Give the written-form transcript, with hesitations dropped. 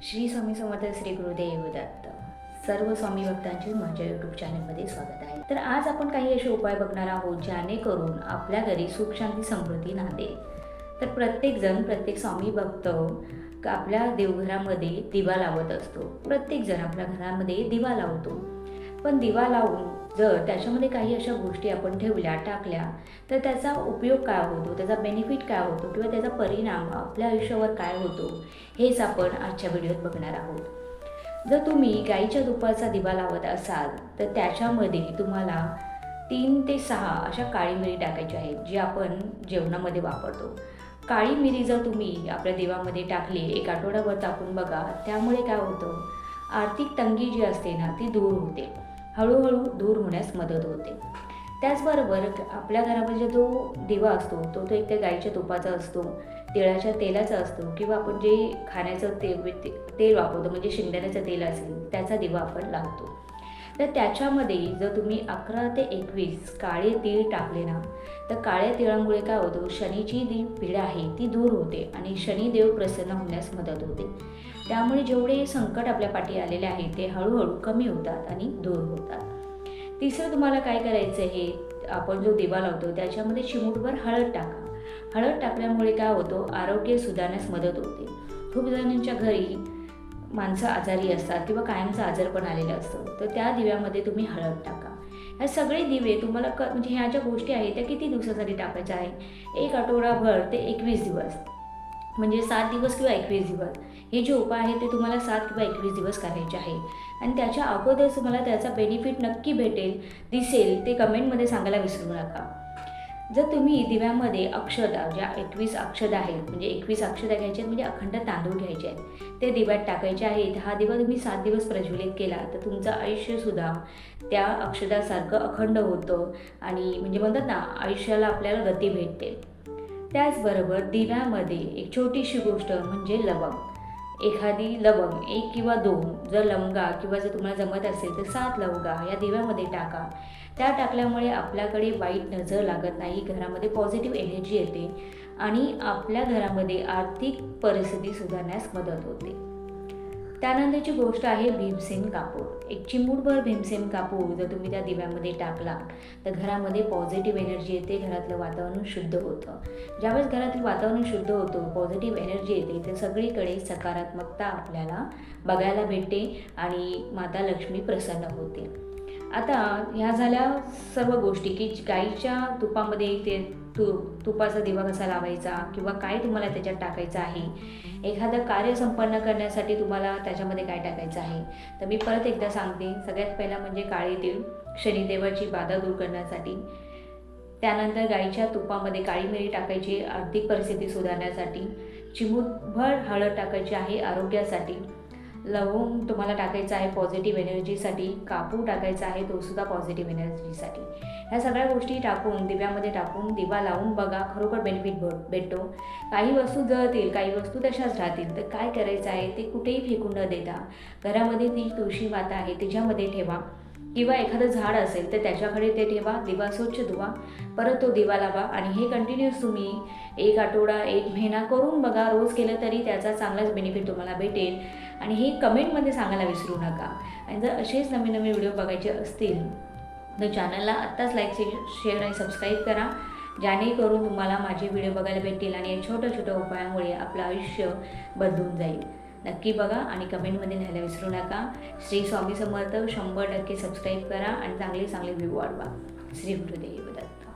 श्री स्वामी समर्थ श्री गुरुदेव दत्त. सर्व स्वामी भक्तांचे माझ्या यूट्यूब चॅनलमध्ये स्वागत आहे. तर आज आपण काही असे उपाय बघणार आहोत जेणेकरून आपल्या घरी सुख शांती समृद्धी नांदेल. तर प्रत्येक स्वामी भक्त आपल्या देवघरामध्ये दिवा लावत असतो. प्रत्येकजण आपल्या घरामध्ये दिवा लावतो. पण दिवा लावून जर त्याच्यामध्ये काही अशा गोष्टी आपण ठेवल्या टाकल्या तर त्याचा उपयोग काय होतो, त्याचा बेनिफिट काय होतो किंवा त्याचा परिणाम आपल्या आयुष्यावर काय होतो हेच आपण आजच्या व्हिडिओत बघणार आहोत. जर तुम्ही गाईच्या तुपाचा दिवा लावत असाल तर त्याच्यामध्ये तुम्हाला 3 ते 6 अशा काळी मिरी टाकायची आहेत जी आपण जेवणामध्ये वापरतो. काळी मिरी जर तुम्ही आपल्या दिवामध्ये टाकली, एक आठवडाभर टाकून बघा, त्यामुळे काय होतं, आर्थिक तंगी जी असते ना ती दूर होते, हळूहळू दूर होण्यास मदत होते. त्याचबरोबर आपल्या घरामध्ये जो दिवा असतो तो एक त्या गाईच्या तुपाचा असतो, तिळाच्या तेलाचा असतो किंवा आपण जे खाण्याचं तेल वापरतो म्हणजे शेंगदाण्याचं तेल असेल त्याचा दिवा आपण लावतो. तर त्याच्यामध्ये जर तुम्ही 11 ते 21 काळे तीळ टाकले ना तर काळ्या तिळामुळे काय होतं, शनीची जी पीडा आहे ती दूर होते आणि शनिदेव प्रसन्न होण्यास मदत होते. त्यामुळे जेवढे संकट आपल्या पाठी आलेले आहे ते हळूहळू कमी होतात आणि दूर होतात. तिसरं तुम्हाला काय करायचं आहे, आपण जो दिवा लावतो त्याच्यामध्ये चिमूटभर हळद टाका. हळद टाकल्यामुळे काय होतं, आरोग्य सुधारण्यास मदत होते. खूप जणांच्या घरी माणसं आजारी असतात किंवा कायमचं आजारपण आलेलं असतं, तर त्या दिव्यामध्ये तुम्ही हळद टाका. ह्या सगळे दिवे तुम्हाला म्हणजे ह्या ज्या गोष्टी आहेत त्या किती दिवसासाठी टाकायच्या आहे, 1 आठवडाभर ते 21 दिवस, म्हणजे 7 दिवस किंवा 21 दिवस. हे जे उपाय आहेत ते तुम्हाला 7 किंवा 21 दिवस करायचे आहे. आणि त्याच्या अगोदर तुम्हाला त्याचा बेनिफिट नक्की दिसेल ते कमेंटमध्ये सांगायला विसरू नका. जर तुम्ही दिव्यामध्ये अक्षता, ज्या 21 अक्षता आहेत, म्हणजे 21 अक्षता घ्यायच्या आहेत, म्हणजे अखंड तांदूळ घ्यायचे आहेत, ते दिव्यात टाकायचे आहेत. हा दिवा तुम्ही 7 दिवस प्रज्वलित केला तर तुमचं आयुष्यसुद्धा त्या अक्षतासारखं अखंड होतं आणि म्हणजे म्हणतात ना, आयुष्याला आपल्याला गती भेटते. त्याचबरोबर दिव्यामध्ये एक छोटीशी गोष्ट म्हणजे लवंग. एखादी लवंग 1 किंवा 2, जर लवंगा किंवा जर तुम्हाला जमत असेल तर 7 लवंगा या दिव्यामध्ये टाका. त्या टाकल्यामुळे आपल्याकडे वाईट नजर लागत नाही, घरामध्ये पॉझिटिव्ह एनर्जी येते आणि आपल्या घरामध्ये आर्थिक परिस्थिती सुधारण्यास मदत होते. त्यानंतरची गोष्ट आहे भीमसेन कापूर. एक चिमूटभर भीमसेन कापूर जर तुम्ही त्या दिव्यामध्ये टाकला तर घरामध्ये पॉझिटिव्ह एनर्जी येते, घरातलं वातावरण शुद्ध होतं. ज्यावेळेस घरातील वातावरण शुद्ध होतं, पॉझिटिव्ह एनर्जी येते, तर सगळीकडे सकारात्मकता आपल्याला बघायला भेटते आणि माता लक्ष्मी प्रसन्न होते. आता ह्या झाल्या सर्व गोष्टी की गाईच्या तुपामध्ये ते तुपाचा दिवा कसा लावायचा किंवा काय तुम्हाला त्याच्यात टाकायचं आहे, एखादं कार्य संपन्न करण्यासाठी तुम्हाला त्याच्यामध्ये काय टाकायचं आहे. तर मी परत एकदा सांगते, सगळ्यात पहिला म्हणजे काळे तीळ, शनिदेवाची बाधा दूर करण्यासाठी. त्यानंतर गाईच्या तुपामध्ये काळी मिरी टाकायची आर्थिक परिस्थिती सुधारण्यासाठी. चिमूटभर हळद टाकायची आहे आरोग्यासाठी. लवंग तुम्हाला टाकायचं आहे पॉझिटिव्ह एनर्जीसाठी. कापूर टाकायचा आहे, तो सुद्धा पॉझिटिव्ह एनर्जीसाठी. ह्या सगळ्या गोष्टी टाकून दिव्यामध्ये टाकून दिवा लावून बघा, खरोखर बेनिफिट भेटतो. काही वस्तू जळतील, काही वस्तू तशाच राहतील, तर काय करायचं आहे, ते कुठेही फेकून न देता घरामध्ये ती तुळशी माता आहे तिच्यामध्ये ठेवा किंवा एखादं झाड असेल तर त्याच्याकडे ते ठेवा, दिवा स्वच्छ धुवा, परत तो दिवा लावा आणि हे कंटिन्यूअस तुम्ही 1 आठवडा 1 महिना करून बघा. रोज केलं तरी त्याचा चांगलाच बेनिफिट तुम्हाला भेटेल आणि हे कमेंटमध्ये सांगायला विसरू नका. आणि जर असेच नवीन व्हिडिओ बघायचे असतील तर चॅनलला आत्ताच लाईक, शेअर आणि सबस्क्राईब करा, जेणेकरून तुम्हाला माझे व्हिडिओ बघायला भेटतील आणि या छोट्या छोट्या उपायामुळे आपलं आयुष्य बदलून जाईल. नक्की बघा आणि कमेंटमध्ये लिहायला विसरू नका. श्री स्वामी समर्थ. 100% सबस्क्राईब करा आणि चांगले व्ह्यू वाढवा. श्री गुरुदेव दत्त.